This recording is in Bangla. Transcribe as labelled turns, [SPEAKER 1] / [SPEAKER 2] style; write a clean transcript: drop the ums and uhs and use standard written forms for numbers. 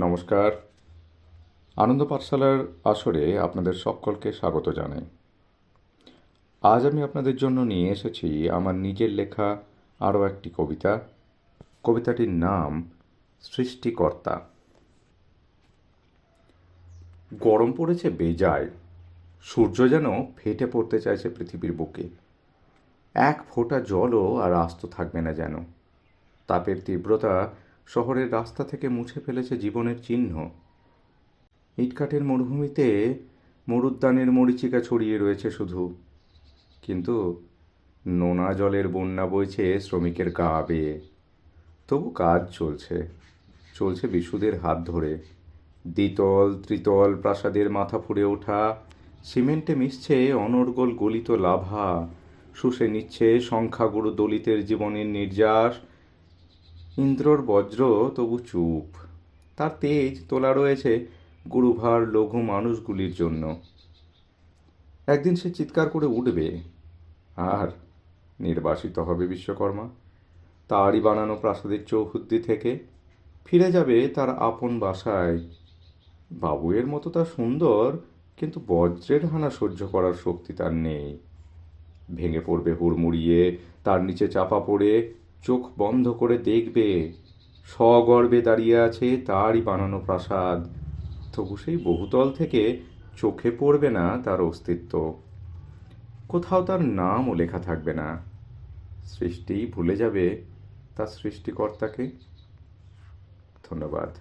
[SPEAKER 1] নমস্কার। আনন্দ পাঠশালার আসরে আপনাদের সকলকে স্বাগত জানাই। আজ আমি আপনাদের জন্য নিয়ে এসেছি আমার নিজের লেখা আরও একটি কবিতা। কবিতাটির নাম সৃষ্টিকর্তা। গরম পড়েছে বেজায়, সূর্য যেন ফেটে পড়তে চাইছে পৃথিবীর বুকে। এক ফোঁটা জলও আর আস্ত থাকবে না যেন। তাপের তীব্রতা শহরের রাস্তা থেকে মুছে ফেলেছে জীবনের চিহ্ন। ইটকাঠের মরুভূমিতে মরুদ্যানের মরীচিকা ছড়িয়ে রয়েছে শুধু, কিন্তু নোনা জলের বন্যা বইছে শ্রমিকের গা বেয়ে। তবু কাজ চলছে, চলছে বিশুদের হাত ধরে। দ্বিতল ত্রিতল প্রাসাদের মাথা ফুঁড়ে ওঠা, সিমেন্টে মিশছে অনর্গল গলিত লাভা, শুষে নিচ্ছে সংখ্যাগুরু দলিতের জীবনের নির্যাস। ইন্দ্রর বজ্র তবু চুপ, তার তেজ তোলা রয়েছে গুরুভার লঘু মানুষগুলির জন্য। একদিন সে চিৎকার করে উঠবে, আর নির্বাসিত হবে বিশ্বকর্মা। তারই বানানো প্রাসাদের চৌহদ্দি থেকে ফিরে যাবে তার আপন বাসায়। বাবুয়ের মতো তা সুন্দর, কিন্তু বজ্রের হানা সহ্য করার শক্তি তার নেই। ভেঙে পড়বে হুড়মুড়িয়ে, তার নিচে চাপা পড়ে চোখ বন্ধ করে দেখবে সগর্বে দাঁড়িয়ে আছে তারই বানানো প্রাসাদ। তবু সেই বহুতল থেকে চোখে পড়বে না তার অস্তিত্ব। কোথাও তার নামও লেখা থাকবে না। সৃষ্টিই ভুলে যাবে তার সৃষ্টিকর্তাকে। ধন্যবাদ।